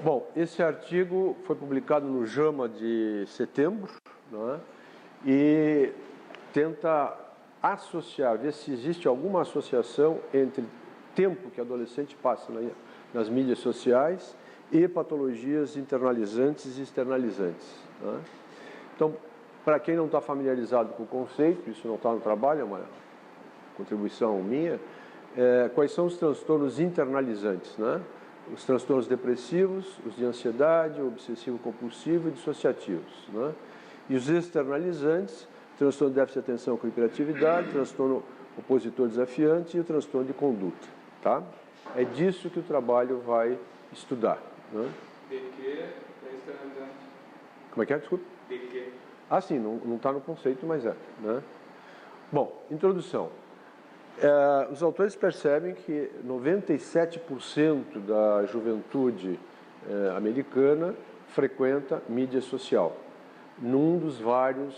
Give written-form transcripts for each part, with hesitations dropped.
Bom, esse artigo foi publicado no JAMA de setembro, não é? E tenta associar, ver se existe alguma associação entre tempo que adolescente passa nas mídias sociais e patologias internalizantes e externalizantes, não é? Então, para quem não está familiarizado com o conceito, isso não está no trabalho, é uma contribuição minha, quais são os transtornos internalizantes, né? Os transtornos depressivos, os de ansiedade, obsessivo-compulsivo e dissociativos, né? E os externalizantes, transtorno de déficit de atenção com hiperatividade, transtorno opositor desafiante e o transtorno de conduta, tá? É disso que o trabalho vai estudar, né? De que é externalizante? Como é que é? Desculpa. De que? Ah, sim, não está no conceito, mas é, né? Bom, introdução. Os autores percebem que 97% da juventude americana frequenta mídia social, num dos vários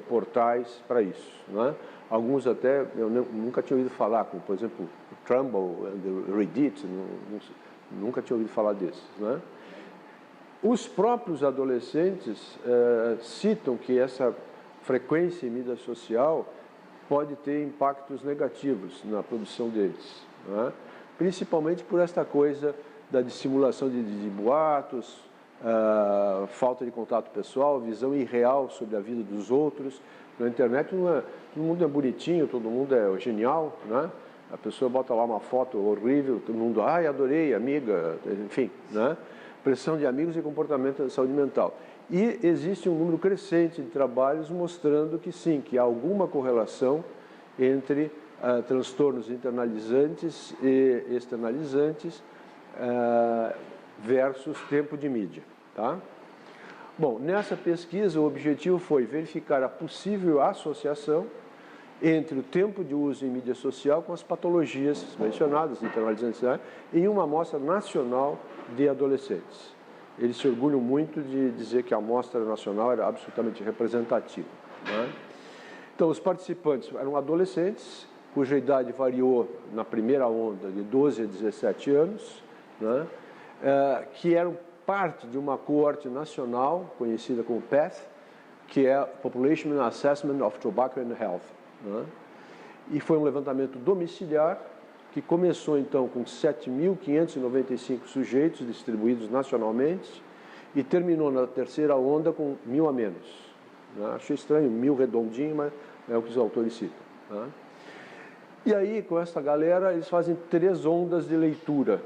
portais para isso, né? Alguns até eu nunca tinha ouvido falar, como por exemplo o Trumbull, o Reddit, nunca tinha ouvido falar desses, né? Os próprios adolescentes citam que essa frequência em mídia social pode ter impactos negativos na produção deles, né? Principalmente por esta coisa da dissimulação de boatos, falta de contato pessoal, visão irreal sobre a vida dos outros. Na internet todo mundo é bonitinho, todo mundo é genial, né? A pessoa bota lá uma foto horrível, todo mundo, ai, adorei, amiga, enfim, né? Pressão de amigos e comportamento de saúde mental. E existe um número crescente de trabalhos mostrando que sim, que há alguma correlação entre transtornos internalizantes e externalizantes versus tempo de mídia, tá? Bom, nessa pesquisa o objetivo foi verificar a possível associação entre o tempo de uso em mídia social com as patologias mencionadas, internalizantes, né, em uma amostra nacional de adolescentes. Eles se orgulham muito de dizer que a amostra nacional era absolutamente representativa, né? Então, os participantes eram adolescentes, cuja idade variou na primeira onda de 12 a 17 anos, né, que eram parte de uma coorte nacional conhecida como PATH, que é Population Assessment of Tobacco and Health, né? E foi um levantamento domiciliar que começou então com 7.595 sujeitos distribuídos nacionalmente e terminou na terceira onda com 1.000 a menos, né? Achei estranho, 1.000 redondinho, mas é o que os autores citam, né? E aí, com essa galera, eles fazem 3 ondas de leitura,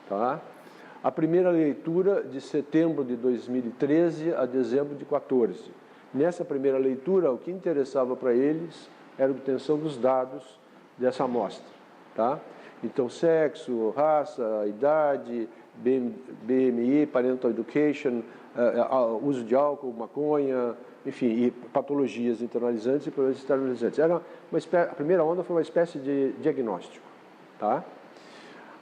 tá? A primeira leitura de setembro de 2013 a dezembro de 2014. Nessa primeira leitura, o que interessava para eles era a obtenção dos dados dessa amostra, tá? Então, sexo, raça, idade, BMI, Parental Education, uso de álcool, maconha, enfim, e patologias internalizantes e patologias externalizantes. A primeira onda foi uma espécie de diagnóstico, tá?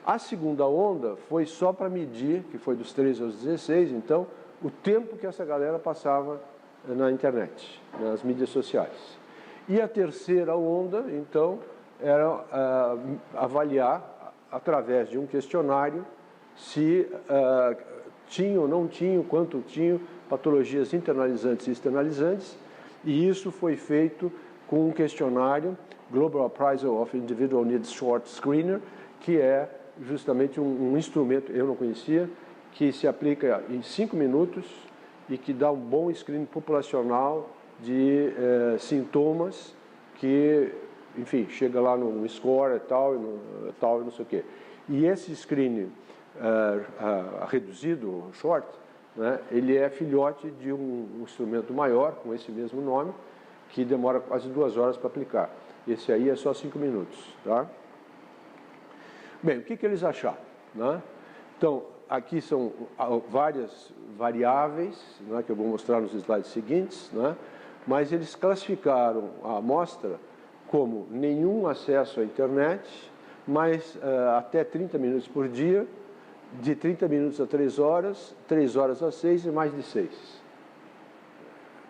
A segunda onda foi só para medir, que foi dos 13 aos 16, então, o tempo que essa galera passava na internet, nas mídias sociais. E a terceira onda, então, era avaliar, através de um questionário, se tinham ou não tinham, quanto tinham, patologias internalizantes e externalizantes, e isso foi feito com um questionário, Global Appraisal of Individual Needs Short Screener, que é justamente um instrumento, eu não conhecia, que se aplica em 5 minutos e que dá um bom screening populacional de sintomas que, enfim, chega lá no score e tal, e não sei o quê. E esse screening reduzido, short, né, ele é filhote de um instrumento maior, com esse mesmo nome, que demora quase 2 horas para aplicar. Esse aí é só 5 minutos, tá? Bem, o que eles acharam, né? Então, aqui são várias variáveis, né, que eu vou mostrar nos slides seguintes, né? Mas eles classificaram a amostra como nenhum acesso à internet, mas até 30 minutos por dia, de 30 minutos a 3 horas, 3 horas a 6 e mais de 6.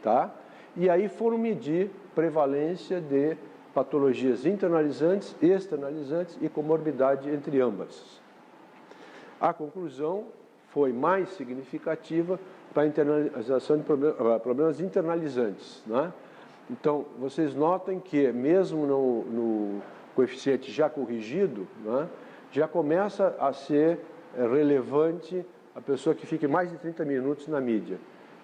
Tá? E aí foram medir prevalência de patologias internalizantes, externalizantes e comorbidade entre ambas. A conclusão foi mais significativa para a internalização de problemas internalizantes, né? Então, vocês notem que, mesmo no coeficiente já corrigido, né, já começa a ser relevante a pessoa que fique mais de 30 minutos na mídia.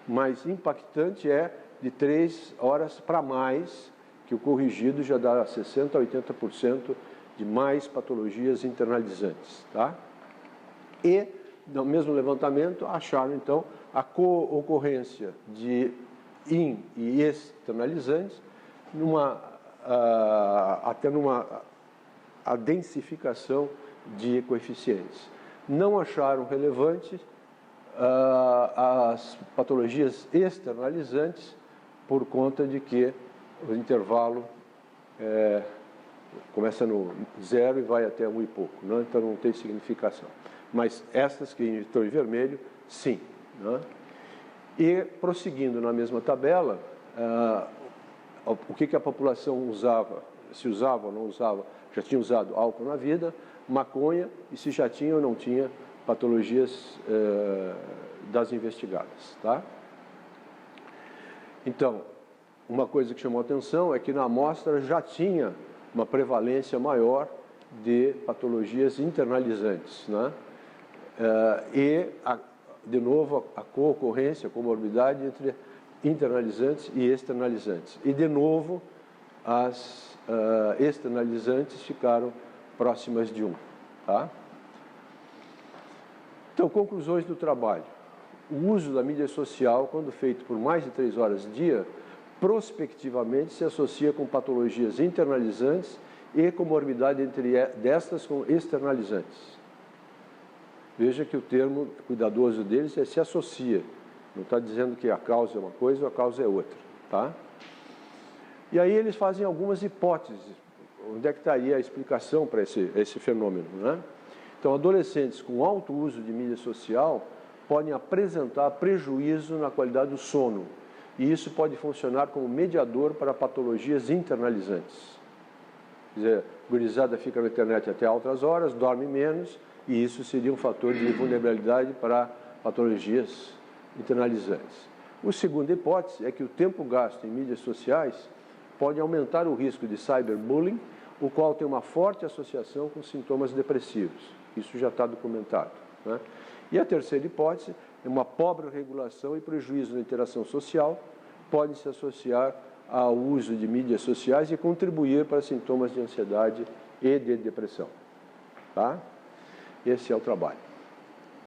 Mas impactante é de 3 horas para mais, que o corrigido já dá 60% a 80% de mais patologias internalizantes, tá? E, no mesmo levantamento, acharam, então, a co-ocorrência de in e externalizantes até numa densificação de coeficientes. Não acharam relevante as patologias externalizantes por conta de que o intervalo começa no 0 e vai até 1 e pouco, né? Então não tem significação. Mas estas que estão em vermelho, sim, né? E, prosseguindo na mesma tabela, o que a população usava, se usava ou não usava, já tinha usado álcool na vida, maconha, e se já tinha ou não tinha patologias das investigadas, tá? Então, uma coisa que chamou a atenção é que na amostra já tinha uma prevalência maior de patologias internalizantes, né? De novo, a co-ocorrência, a comorbidade entre internalizantes e externalizantes. E, de novo, as externalizantes ficaram próximas de 1. Tá? Então, conclusões do trabalho. O uso da mídia social, quando feito por mais de 3 horas dia, prospectivamente se associa com patologias internalizantes e comorbidade entre destas com externalizantes. Veja que o termo cuidadoso deles é se associa. Não está dizendo que a causa é uma coisa ou a causa é outra. Tá? E aí eles fazem algumas hipóteses. Onde é que estaria a explicação para esse fenômeno, né? Então, adolescentes com alto uso de mídia social podem apresentar prejuízo na qualidade do sono. E isso pode funcionar como mediador para patologias internalizantes. Quer dizer, a gurizada fica na internet até altas horas, dorme menos, e isso seria um fator de vulnerabilidade para patologias internalizantes. A segunda hipótese é que o tempo gasto em mídias sociais pode aumentar o risco de cyberbullying, o qual tem uma forte associação com sintomas depressivos. Isso já está documentado, né? E a terceira hipótese é uma pobre regulação e prejuízo na interação social podem se associar ao uso de mídias sociais e contribuir para sintomas de ansiedade e de depressão. Tá? Esse é o trabalho.